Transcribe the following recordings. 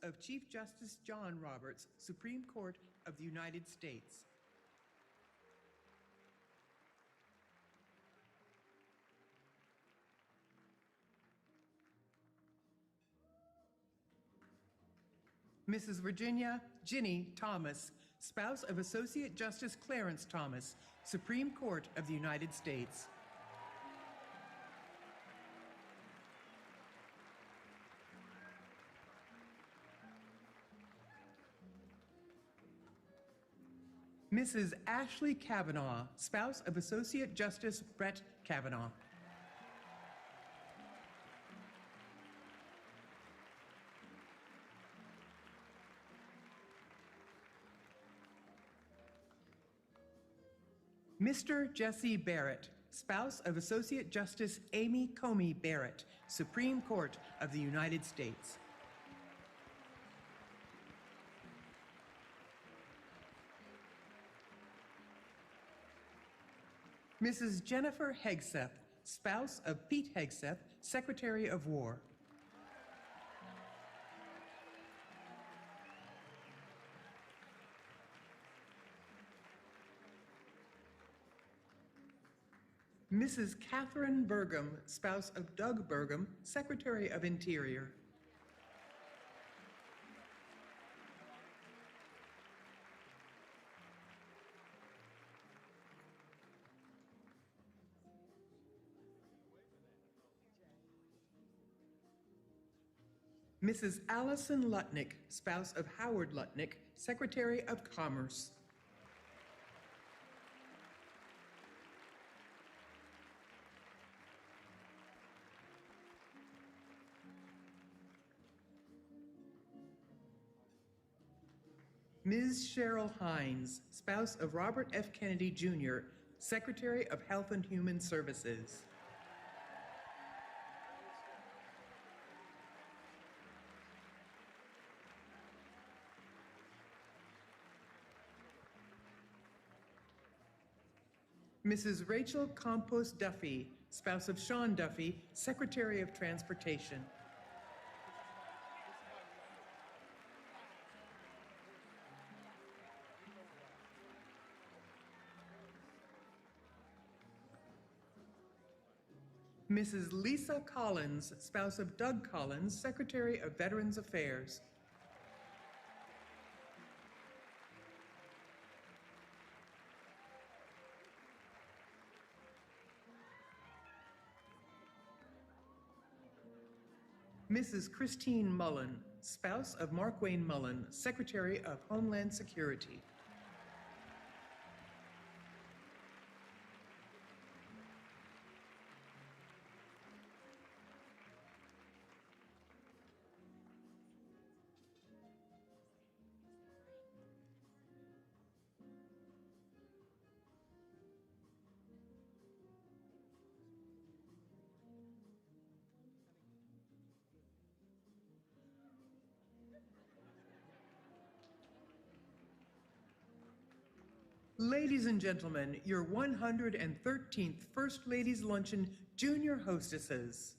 of Chief Justice John Roberts, Supreme Court of the United States. Mrs. Virginia Ginny Thomas, spouse of Associate Justice Clarence Thomas, Supreme Court of the United States. Mrs. Ashley Kavanaugh, spouse of Associate Justice Brett Kavanaugh. Mr. Jesse Barrett, spouse of Associate Justice Amy Comey Barrett, Supreme Court of the United States. Mrs. Jennifer Hegseth, spouse of Pete Hegseth, Secretary of War. Mrs. Catherine Burgum, spouse of Doug Burgum, Secretary of Interior. Mrs. Allison Lutnick, spouse of Howard Lutnick, Secretary of Commerce. Ms. Cheryl Hines, spouse of Robert F. Kennedy, Jr., Secretary of Health and Human Services. Mrs. Rachel Campos Duffy, spouse of Sean Duffy, Secretary of Transportation. Mrs. Lisa Collins, spouse of Doug Collins, Secretary of Veterans Affairs. Mrs. Christine Mullen, spouse of Mark Wayne Mullen, Secretary of Homeland Security. Ladies and gentlemen, your 113th First Ladies Luncheon Junior Hostesses.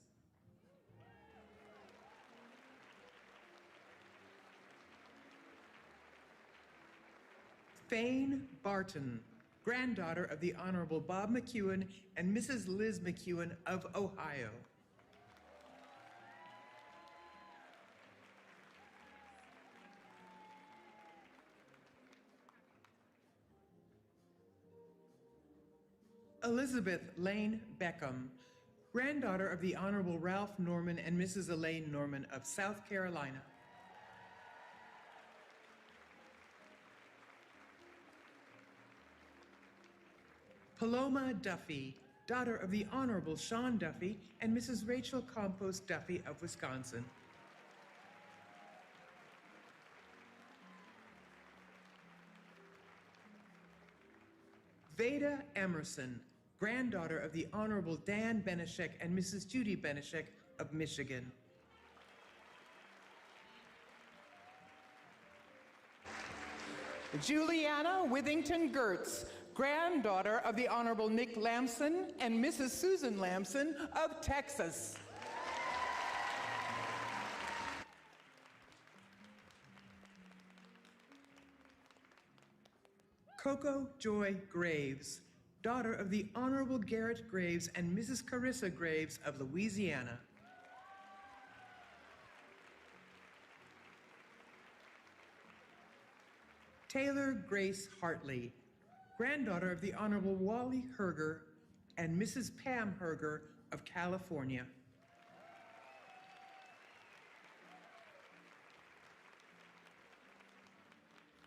Fane Barton, granddaughter of the Honorable Bob McEwen and Mrs. Liz McEwen of Ohio. Elizabeth Lane Beckham, granddaughter of the Honorable Ralph Norman and Mrs. Elaine Norman of South Carolina. Paloma Duffy, daughter of the Honorable Sean Duffy and Mrs. Rachel Campos Duffy of Wisconsin. Veda Emerson, granddaughter of the Honorable Dan Beneshek and Mrs. Judy Beneshek of Michigan. Juliana Withington Gertz, granddaughter of the Honorable Nick Lamson and Mrs. Susan Lamson of Texas. Coco Joy Graves, daughter of the Honorable Garrett Graves and Mrs. Carissa Graves of Louisiana. Taylor Grace Hartley, granddaughter of the Honorable Wally Herger and Mrs. Pam Herger of California.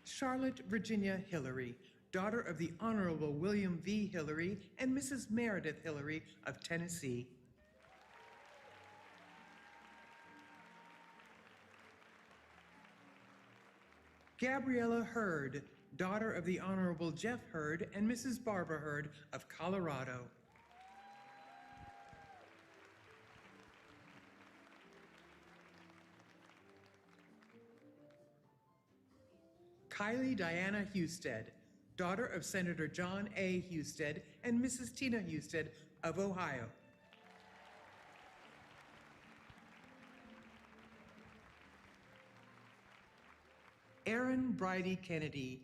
Charlotte Virginia Hillary, daughter of the Honorable William V. Hillary and Mrs. Meredith Hillary of Tennessee. Gabriella Hurd, daughter of the Honorable Jeff Hurd and Mrs. Barbara Hurd of Colorado. Kylie Diana Husted, daughter of Senator John A. Husted and Mrs. Tina Husted of Ohio. Erin Bridie Kennedy,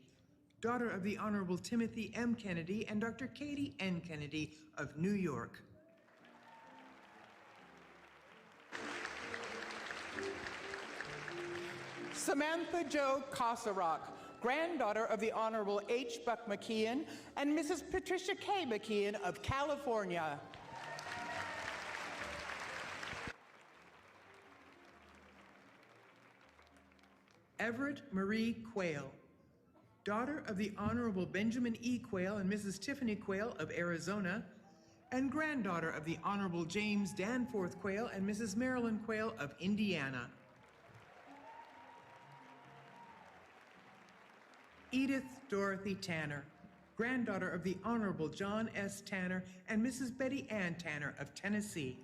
daughter of the Honorable Timothy M. Kennedy and Dr. Katie N. Kennedy of New York. Samantha Jo Kosarock, granddaughter of the Honorable H. Buck McKeon and Mrs. Patricia K. McKeon of California. Everett Marie Quayle, daughter of the Honorable Benjamin E. Quayle and Mrs. Tiffany Quayle of Arizona, and granddaughter of the Honorable James Danforth Quayle and Mrs. Marilyn Quayle of Indiana. Edith Dorothy Tanner, granddaughter of the Honorable John S. Tanner and Mrs. Betty Ann Tanner of Tennessee.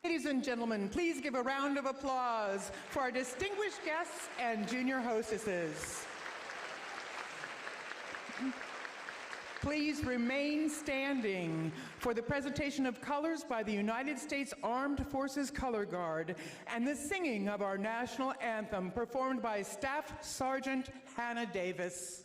Ladies and gentlemen, please give a round of applause for our distinguished guests and junior hostesses. Please remain standing for the presentation of colors by the United States Armed Forces Color Guard and the singing of our national anthem performed by Staff Sergeant Hannah Davis.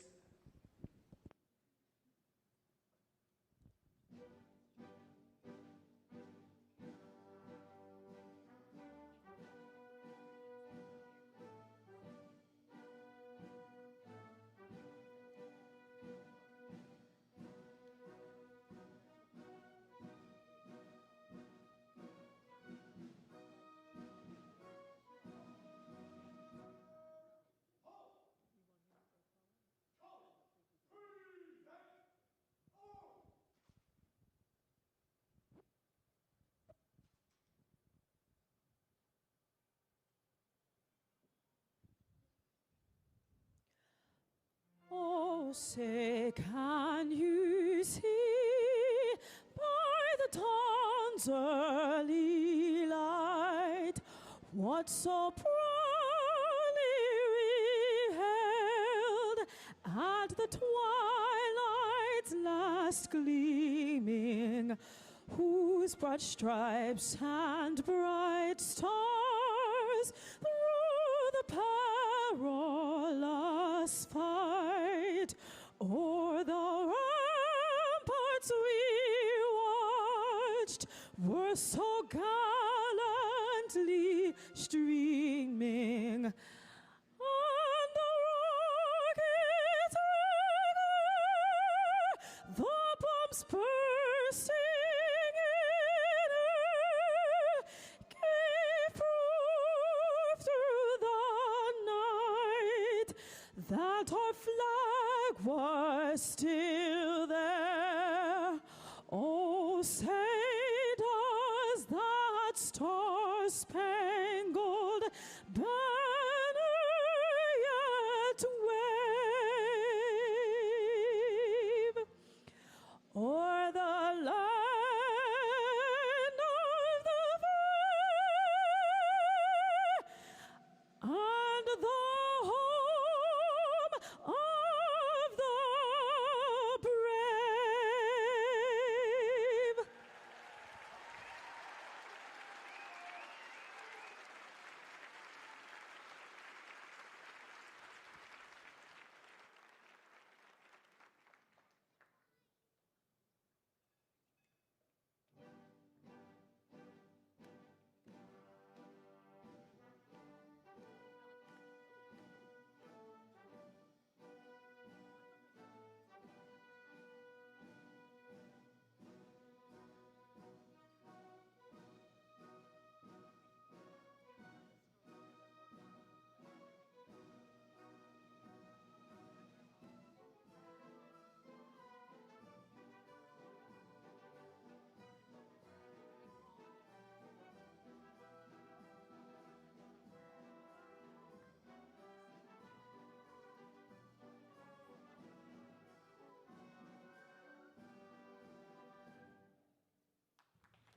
Oh, say, can you see by the dawn's early light what so proudly we hailed at the twilight's last gleaming, whose broad stripes and bright stars through the perilous fight o'er the ramparts we watched were so gallantly streaming, and the rockets' rigor, the bombs bursting in air, gave proof through the night that our flag was still there. Oh, say does that star-spangled banner yet wave o'er the land of the free and the home of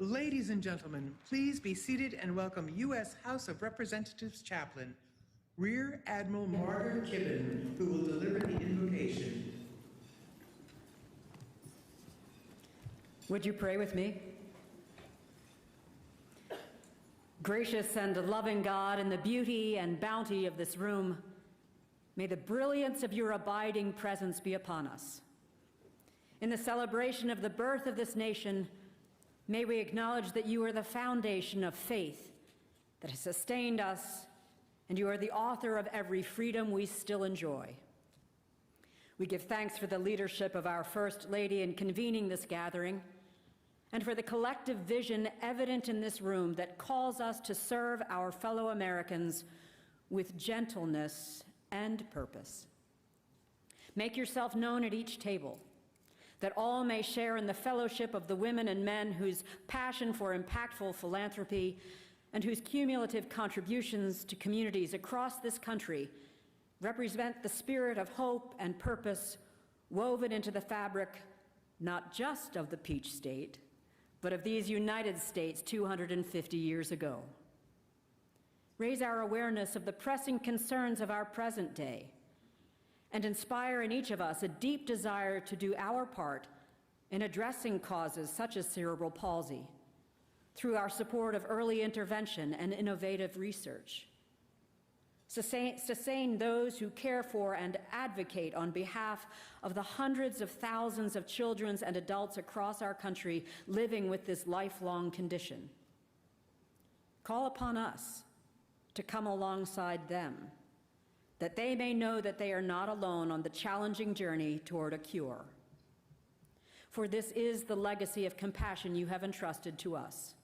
Ladies and gentlemen, please be seated and welcome U.S. House of Representatives Chaplain, Rear Admiral Margaret Kibben, who will deliver the invocation. Would you pray with me? Gracious and loving God, in the beauty and bounty of this room, may the brilliance of your abiding presence be upon us. In the celebration of the birth of this nation, may we acknowledge that you are the foundation of faith that has sustained us, and you are the author of every freedom we still enjoy. We give thanks for the leadership of our First Lady in convening this gathering, and for the collective vision evident in this room that calls us to serve our fellow Americans with gentleness and purpose. Make yourself known at each table, that all may share in the fellowship of the women and men whose passion for impactful philanthropy and whose cumulative contributions to communities across this country represent the spirit of hope and purpose woven into the fabric not just of the Peach State, but of these United States 250 years ago. Raise our awareness of the pressing concerns of our present day, and inspire in each of us a deep desire to do our part in addressing causes such as cerebral palsy through our support of early intervention and innovative research. Sustain those who care for and advocate on behalf of the hundreds of thousands of children and adults across our country living with this lifelong condition. Call upon us to come alongside them, that they may know that they are not alone on the challenging journey toward a cure. For this is the legacy of compassion you have entrusted to us.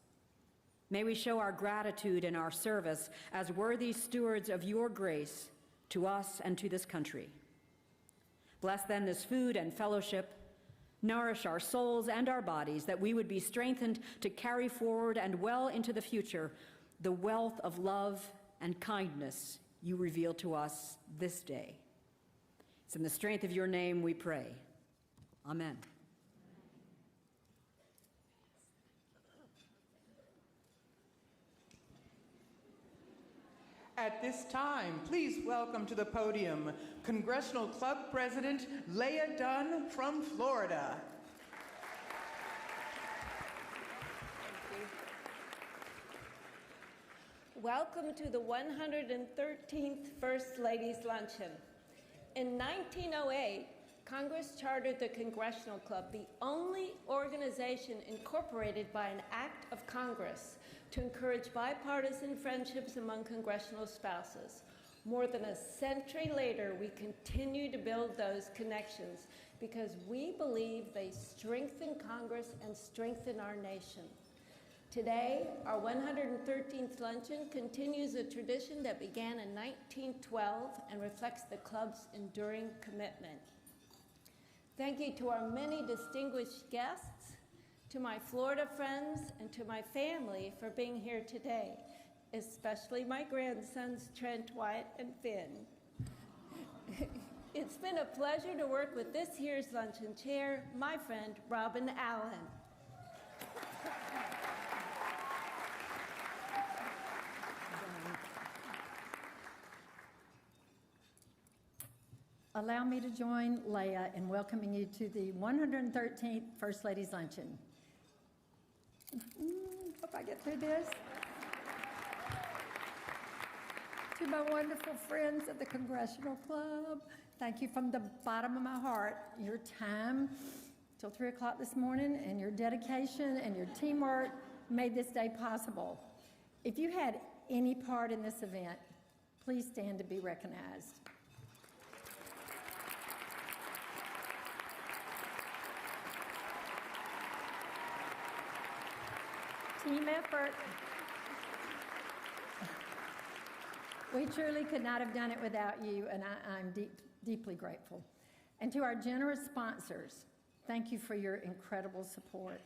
May we show our gratitude and our service as worthy stewards of your grace to us and to this country. Bless then this food and fellowship, nourish our souls and our bodies, that we would be strengthened to carry forward and well into the future the wealth of love and kindness you reveal to us this day. It's in the strength of your name we pray. Amen. At this time, please welcome to the podium Congressional Club President Leah Dunn from Florida. Welcome to the 113th First Ladies Luncheon. In 1908, Congress chartered the Congressional Club, the only organization incorporated by an act of Congress to encourage bipartisan friendships among congressional spouses. More than a century later, we continue to build those connections because we believe they strengthen Congress and strengthen our nation. Today, our 113th luncheon continues a tradition that began in 1912 and reflects the club's enduring commitment. Thank you to our many distinguished guests, to my Florida friends, and to my family for being here today, especially my grandsons, Trent, Wyatt, and Finn. It's been a pleasure to work with this year's luncheon chair, my friend, Robin Allen. Allow me to join Leah in welcoming you to the 113th First Ladies Luncheon. Hope I get through this. To my wonderful friends at the Congressional Club, thank you from the bottom of my heart. Your time till 3 o'clock this morning and your dedication and your teamwork made this day possible. If you had any part in this event, please stand to be recognized. Team effort. We truly could not have done it without you, and I'm deeply grateful. And to our generous sponsors, thank you for your incredible support.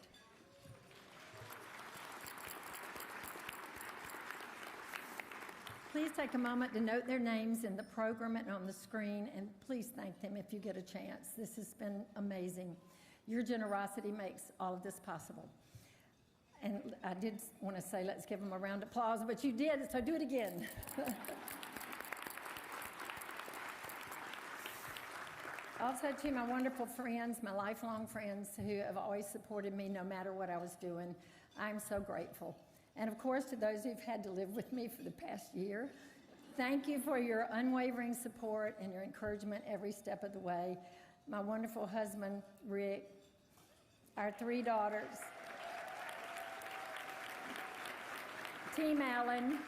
Please take a moment to note their names in the program and on the screen, and please thank them if you get a chance. This has been amazing. Your generosity makes all of this possible. And I did want to say, let's give them a round of applause, but you did, so do it again. Also to my wonderful friends, my lifelong friends who have always supported me no matter what I was doing, I'm so grateful. And of course, to those who've had to live with me for the past year, thank you for your unwavering support and your encouragement every step of the way. My wonderful husband, Rick, our 3 daughters, Team Allen,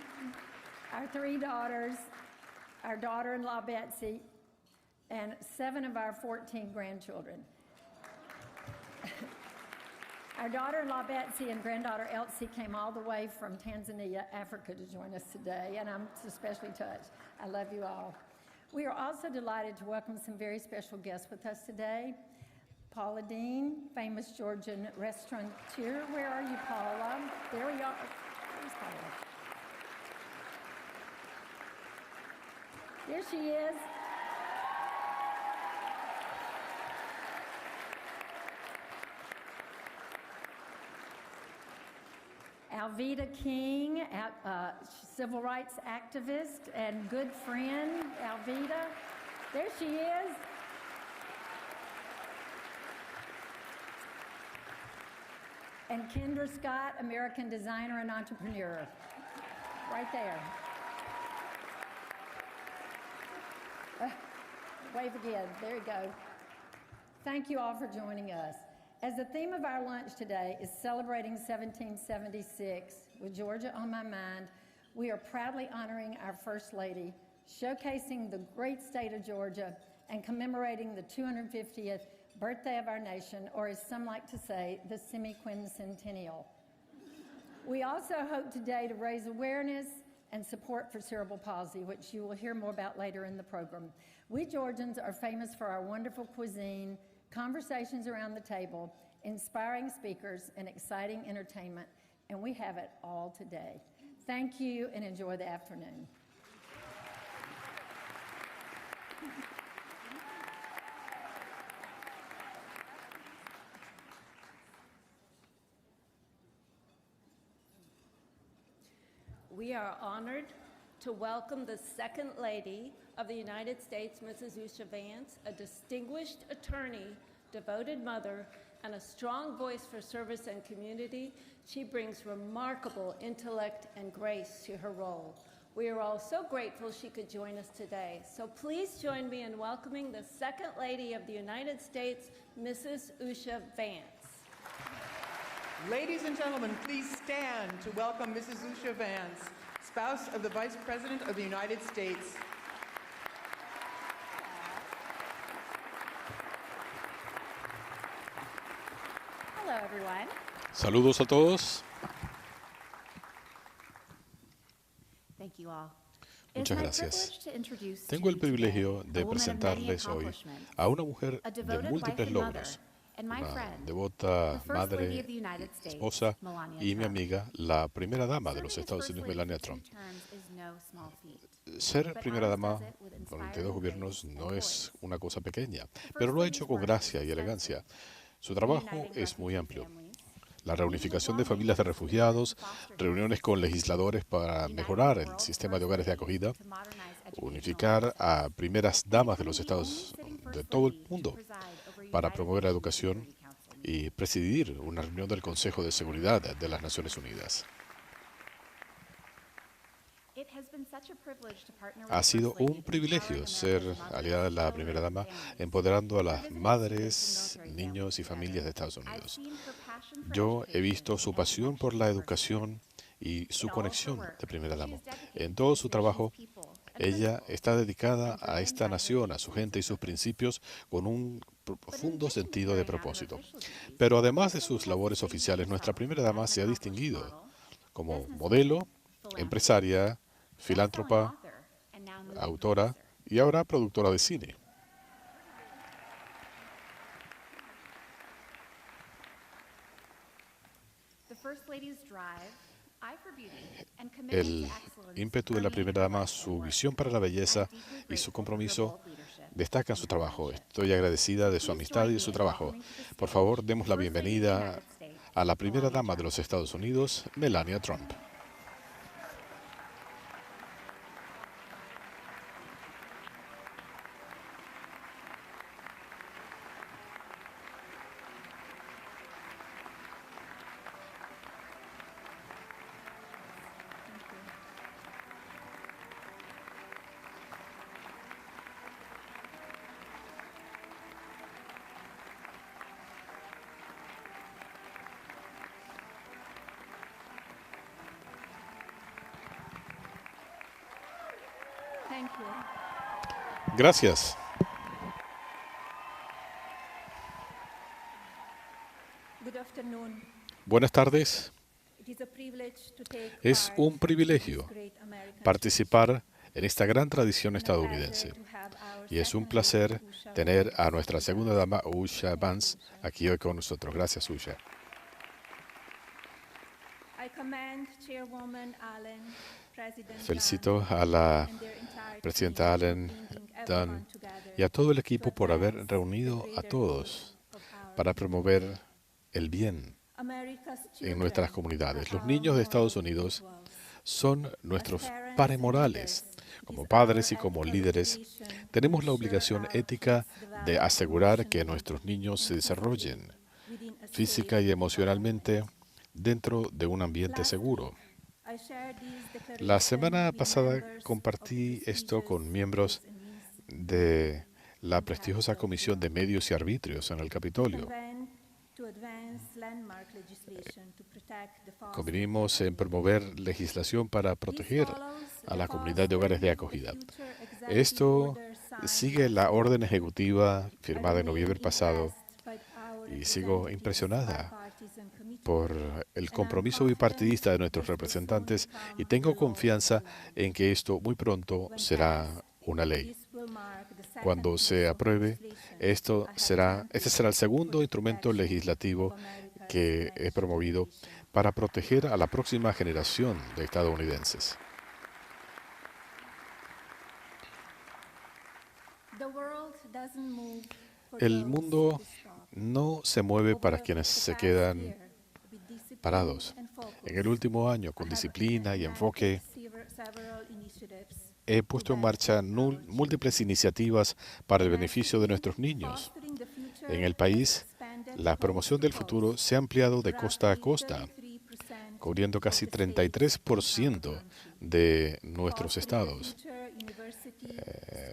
our 3 daughters, our daughter-in-law Betsy, and 7 of our 14 grandchildren. Our daughter-in-law Betsy and granddaughter Elsie came all the way from Tanzania, Africa, to join us today, and I'm especially touched. I love you all. We are also delighted to welcome some very special guests with us today. Paula Dean, famous Georgian restaurateur. Where are you, Paula? There we are. Where's Paula? There she is. Alveda King, civil rights activist and good friend, Alveda. There she is. And Kendra Scott, American designer and entrepreneur. Right there. Wave again. There you go. Thank you all for joining us. As the theme of our lunch today is celebrating 1776, with Georgia on my mind, we are proudly honoring our First Lady, showcasing the great state of Georgia, and commemorating the 250th birthday of our nation, or as some like to say, the semi-quincentennial. We also hope today to raise awareness and support for cerebral palsy, which you will hear more about later in the program. We Georgians are famous for our wonderful cuisine, conversations around the table, inspiring speakers, and exciting entertainment, and we have it all today. Thank you and enjoy the afternoon. We are honored to welcome the Second Lady of the United States, Mrs. Usha Vance, a distinguished attorney, devoted mother, and a strong voice for service and community. She brings remarkable intellect and grace to her role. We are all so grateful she could join us today. So please join me in welcoming the Second Lady of the United States, Mrs. Usha Vance. Ladies and gentlemen, please stand to welcome Mrs. Usha Vance, spouse of the Vice President of the United States. Hello, everyone. Saludos a todos. Thank you all. Muchas gracias. Tengo el privilegio de presentarles hoy a una mujer de múltiples logros, una devota madre, esposa y mi amiga, la primera dama de los Estados Unidos, Melania Trump. Ser primera dama durante 2 gobiernos no es una cosa pequeña, pero lo ha hecho con gracia y elegancia. Su trabajo es muy amplio. La reunificación de familias de refugiados, reuniones con legisladores para mejorar el sistema de hogares de acogida, unificar a primeras damas de los estados de todo el mundo para promover la educación y presidir una reunión del Consejo de Seguridad de las Naciones Unidas. Ha sido un privilegio ser aliada de la primera dama, empoderando a las madres, niños y familias de Estados Unidos. Yo he visto su pasión por la educación y su conexión de primera dama. En todo su trabajo, ella está dedicada a esta nación, a su gente y sus principios con un profundo sentido de propósito. Pero además de sus labores oficiales, nuestra primera dama se ha distinguido como modelo, empresaria, filántropa, autora y ahora productora de cine. El ímpetu de la primera dama, su visión para la belleza y su compromiso destacan su trabajo. Estoy agradecida de su amistad y de su trabajo. Por favor, demos la bienvenida a la primera dama de los Estados Unidos, Melania Trump. Thank you. Gracias. Good afternoon. Buenas tardes. It is a privilege to take Es part un privilegio in this great American participar en esta gran tradición tradition, and a estadounidense. pleasure to have our Y es un second placer lady, Usha tener Vance, a nuestra segunda dama, Usha Vance, aquí hoy con nosotros. Gracias, Usha. I commend Chairwoman Allen, President Felicito Dunn, a la and their entire presidenta team Allen, for bringing Dunn everyone together y a todo el to equipo por haber advance reunido the a greater todos good of our para people. promover el bien America's en nuestras children comunidades. are Los our niños de moral Estados Unidos equals. son nuestros As parents pares and morales. leaders, it Como is padres y our como ethical líderes, obligation to tenemos la ensure obligación our ética kids de develop asegurar que emotionally nuestros niños se and physically desarrollen within a física safe y emocionalmente environment. dentro de un ambiente Last seguro. week, I shared these La declarations semana with pasada members of the compartí esto con prestigious miembros Ways and Means de la in prestigiosa Capitol Comisión Hill. de Medios y Arbitrios en el Capitolio. Convened to advance landmark legislation to protect the foster Convenimos en family. promover legislación para This proteger follows a the la comunidad de hogares de foster acogida. future executive Esto order signed sigue last la week. orden ejecutiva I firmada en remain noviembre pasado impressed by our y sigo representatives' impresionada bipartisan commitment, por el and I'm compromiso confident bipartidista de that nuestros this will soon representantes y become tengo a law confianza into law. en que esto muy pronto When será passed, una ley. this will mark the second Cuando piece se of apruebe, legislation I have championed este será el segundo for the instrumento protection legislativo of America's que he next promovido generation. para proteger a la próxima generación de estadounidenses. The world doesn't move for El those mundo who stop. no se mueve para Over quienes the se past quedan year, with discipline parados. and focus, En el último año, I con have disciplina y enacted enfoque, several initiatives he to puesto en marcha benefit our children. múltiples iniciativas para el beneficio de Domestically, nuestros niños. fostering the future En el has país, expanded la promoción del coast to futuro coast. se ha ampliado de costa a Roughly costa, 33% cubriendo casi of the states in our 33% country. de nuestros Fostering the estados, future university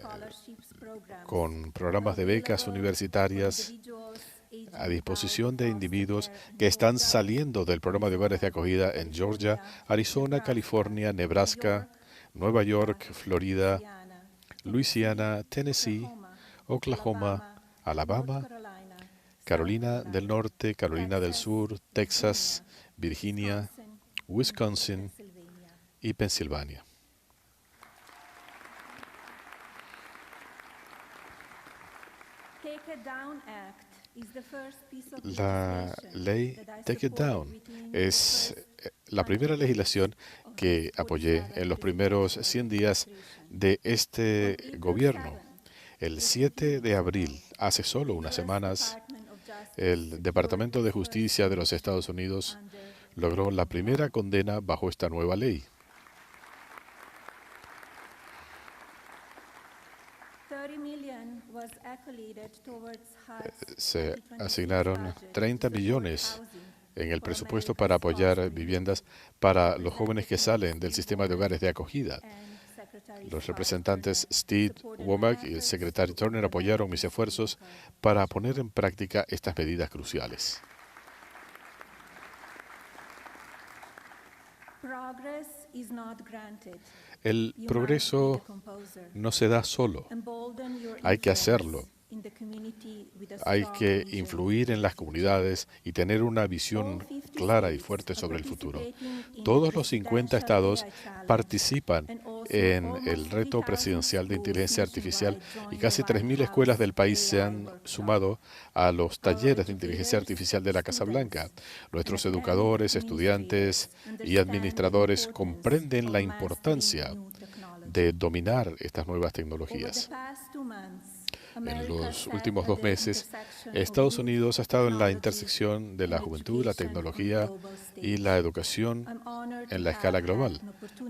scholarships programs con programas de becas available universitarias for individuals aging a out disposición de foster individuos care in que están Georgia, saliendo del programa de hogares de acogida en Georgia, Arizona, California, Nebraska, Nueva York, Florida, Luisiana, Tennessee, Oklahoma, Alabama, Carolina del Norte, Carolina del Sur, Texas, Virginia, Wisconsin y Pensilvania. La ley Take It Down es la primera legislación que apoyé en los primeros 100 días de este gobierno. El 7 de abril, hace solo unas semanas, el Departamento de Justicia de los Estados Unidos logró la primera condena bajo esta nueva ley. Se asignaron 30 millones en el presupuesto para apoyar viviendas para los jóvenes que salen del sistema de hogares de acogida. Los representantes Steve Womack y el secretario Turner apoyaron mis esfuerzos para poner en práctica estas medidas cruciales. El progreso no se da solo, hay que hacerlo. Hay que influir en las comunidades y tener una visión clara y fuerte sobre el futuro. Todos los 50 estados participan en el reto presidencial de inteligencia artificial y casi 3.000 escuelas del país se han sumado a los talleres de inteligencia artificial de la Casa Blanca. Nuestros educadores, estudiantes y administradores comprenden la importancia de dominar estas nuevas tecnologías. En los últimos 2 meses, Estados Unidos ha estado en la intersección de la juventud, la tecnología y la educación en la escala global.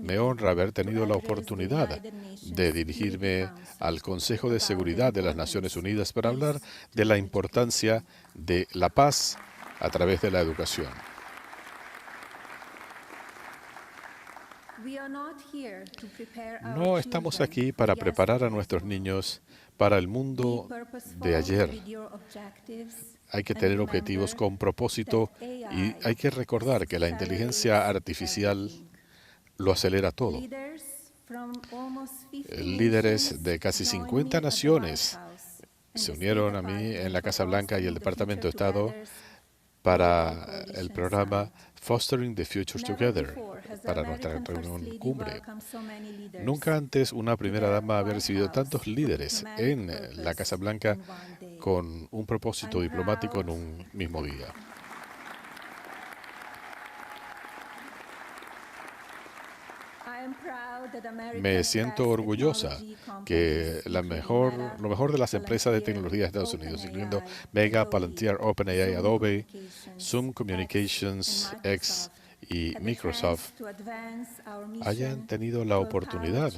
Me honra haber tenido la oportunidad de dirigirme al Consejo de Seguridad de las Naciones Unidas para hablar de la importancia de la paz a través de la educación. No estamos aquí para preparar a nuestros niños para el mundo de ayer. Hay que tener objetivos con propósito y hay que recordar que la inteligencia artificial lo acelera todo. Líderes de casi 50 naciones se unieron a mí en la Casa Blanca y el Departamento de Estado para el programa Fostering the Future Together, para nuestra reunión cumbre. Nunca antes una primera dama había recibido tantos líderes en la Casa Blanca con un propósito diplomático en un mismo día. Me siento orgullosa que lo mejor de las empresas de tecnología de Estados Unidos, incluyendo Mega, Palantir, OpenAI, Adobe, Zoom Communications, X y Microsoft, hayan tenido la oportunidad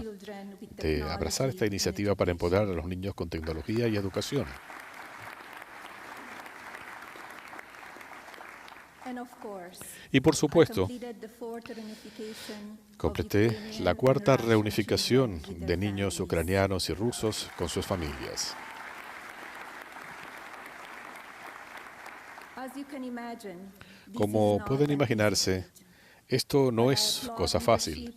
de abrazar esta iniciativa para empoderar a los niños con tecnología y educación. Y por supuesto, completé la 4ª reunificación de niños ucranianos y rusos con sus familias. Como pueden imaginarse, esto no es cosa fácil,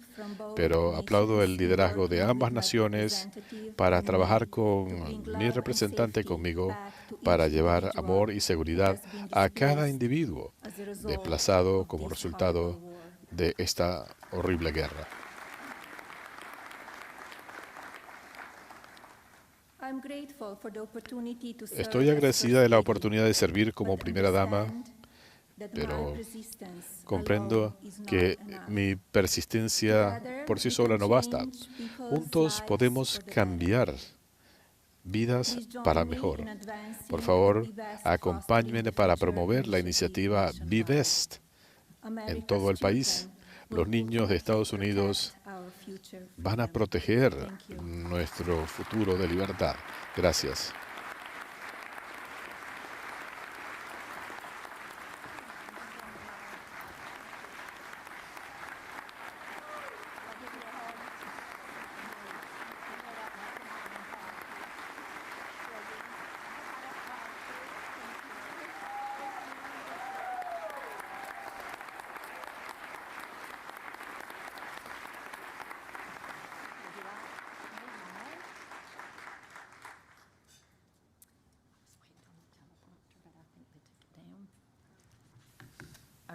pero aplaudo el liderazgo de ambas naciones para trabajar con mi representante y conmigo para llevar amor y seguridad a cada individuo desplazado como resultado de esta horrible guerra. Estoy agradecida de la oportunidad de servir como primera dama, pero comprendo que mi persistencia por sí sola no basta. Juntos podemos cambiar vidas para mejor. Por favor, acompáñenme para promover la iniciativa Be Best en todo el país. Los niños de Estados Unidos van a proteger nuestro futuro de libertad. Gracias.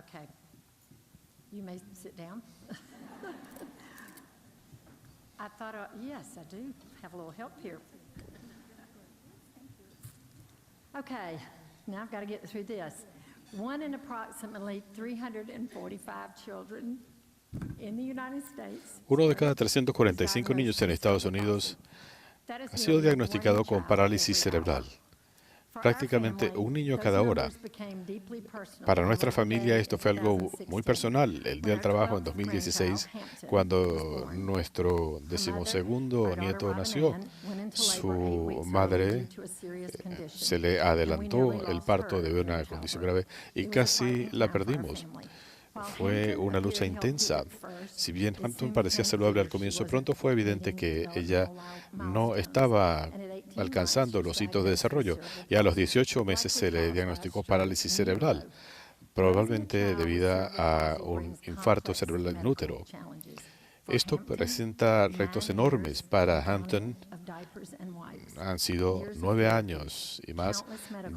Okay. You may sit down. I thought, yes, I do have a little help here. Okay, now I've got to get through this. One in approximately 345 children in the United States. Uno de cada 345 niños en Estados Unidos ha sido diagnosticado con parálisis cerebral. Prácticamente un niño cada hora. Para nuestra familia esto fue algo muy personal. El Día del Trabajo en 2016, cuando nuestro 12º nieto nació, su madre se le adelantó el parto de una condición grave y casi la perdimos. Fue una lucha intensa. Si bien Hampton parecía saludable al comienzo, pronto fue evidente que ella no estaba alcanzando los hitos de desarrollo y a los 18 meses se le diagnosticó parálisis cerebral, probablemente debido a un infarto cerebral en útero. Esto presenta retos enormes para Hampton. Han sido 9 años y más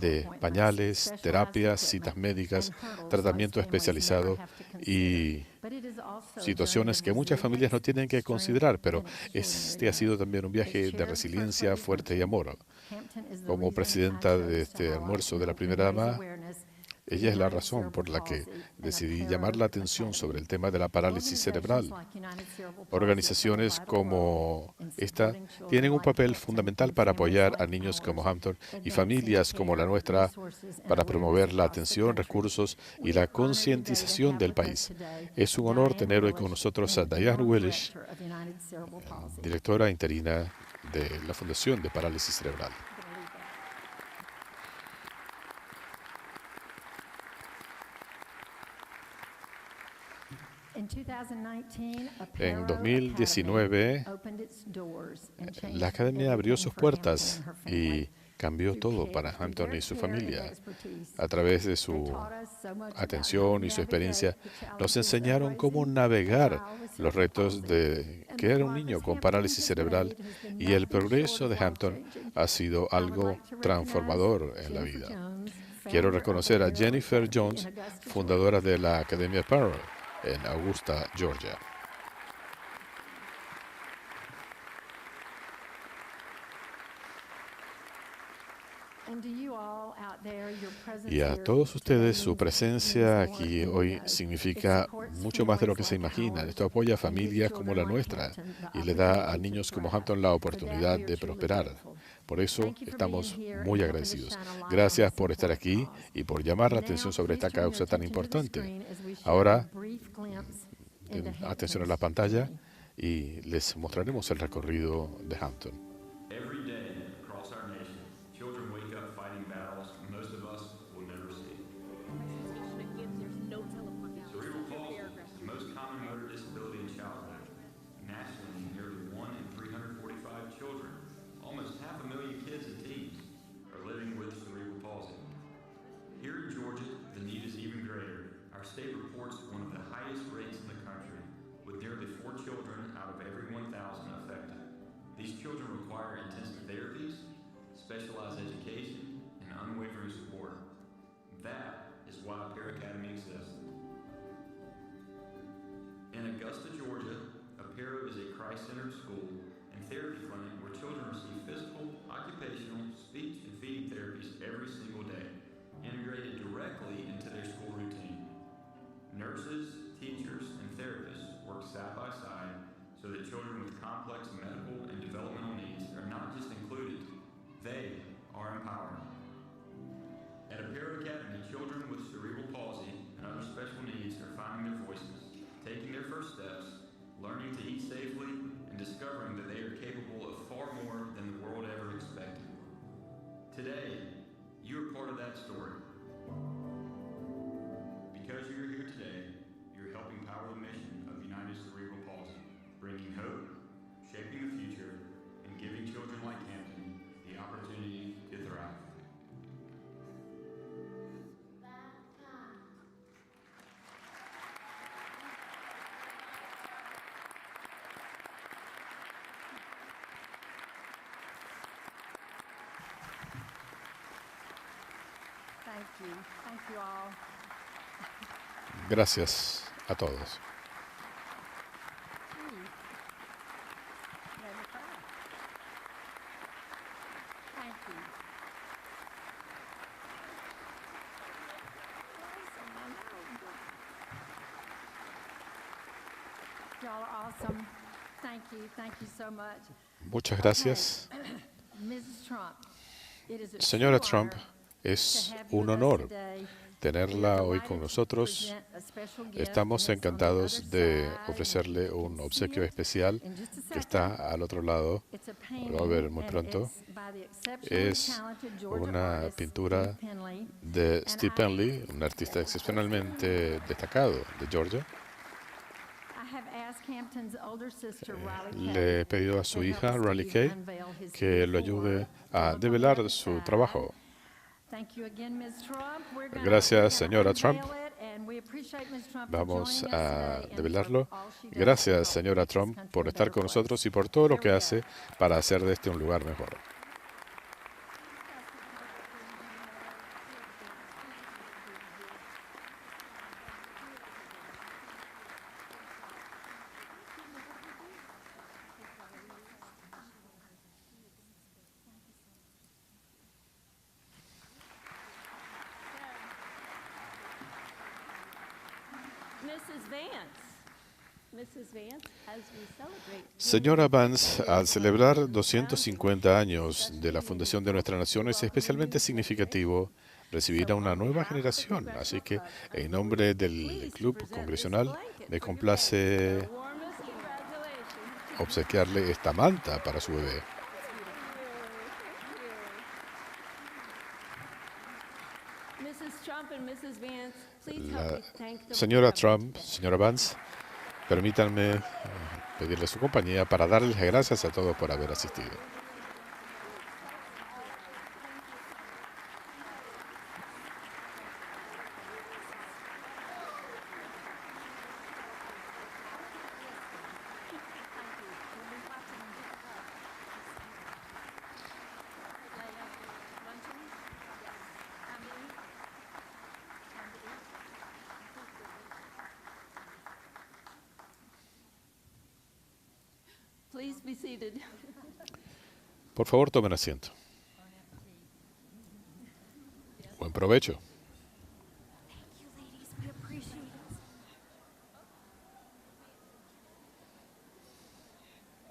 de pañales, terapias, citas médicas, tratamiento especializado y situaciones que muchas familias no tienen que considerar, pero este ha sido también un viaje de resiliencia fuerte y amor. Como presidenta de este almuerzo de la Primera Dama, Ella es la razón por la que decidí llamar la atención sobre el tema de la parálisis cerebral. Organizaciones como esta tienen un papel fundamental para apoyar a niños como Hampton y familias como la nuestra para promover la atención, recursos y la concientización del país. Es un honor tener hoy con nosotros a Diane Willis, directora interina de la Fundación de Parálisis Cerebral. En 2019, la Academia abrió sus puertas y cambió todo para Hampton y su familia. A través de su atención y su experiencia, nos enseñaron cómo navegar los retos de que era un niño con parálisis cerebral, y el progreso de Hampton ha sido algo transformador en la vida. Quiero reconocer a Jennifer Jones, fundadora de la Academia Primera en Augusta, Georgia. Y a todos ustedes, su presencia aquí hoy significa mucho más de lo que se imaginan. Esto apoya a familias como la nuestra y le da a niños como Hampton la oportunidad de prosperar. Por eso estamos muy agradecidos. Gracias por estar aquí y por llamar la atención sobre esta causa tan importante. Ahora, atención a la pantalla y les mostraremos el recorrido de Hampton. Gracias a todos. Muchas gracias. Señora Trump, es un honor tenerla hoy con nosotros. Estamos encantados de ofrecerle un obsequio especial que está al otro lado. Lo va a ver muy pronto. Es una pintura de Steve Penley, un artista excepcionalmente destacado de Georgia. Le he pedido a su hija, Riley Kay, que lo ayude a develar su trabajo. Gracias, señora Trump. Vamos a develarlo. Gracias, señora Trump, por estar con nosotros y por todo lo que hace para hacer de este un lugar mejor. Señora Vance, al celebrar 250 años de la fundación de nuestra nación, es especialmente significativo recibir a una nueva generación. Así que, en nombre del Club Congresional, me complace obsequiarle esta manta para su bebé. La señora Trump, señora Vance, permítanme pedirle su compañía para darles las gracias a todos por haber asistido. Por favor, tomen asiento. Buen provecho.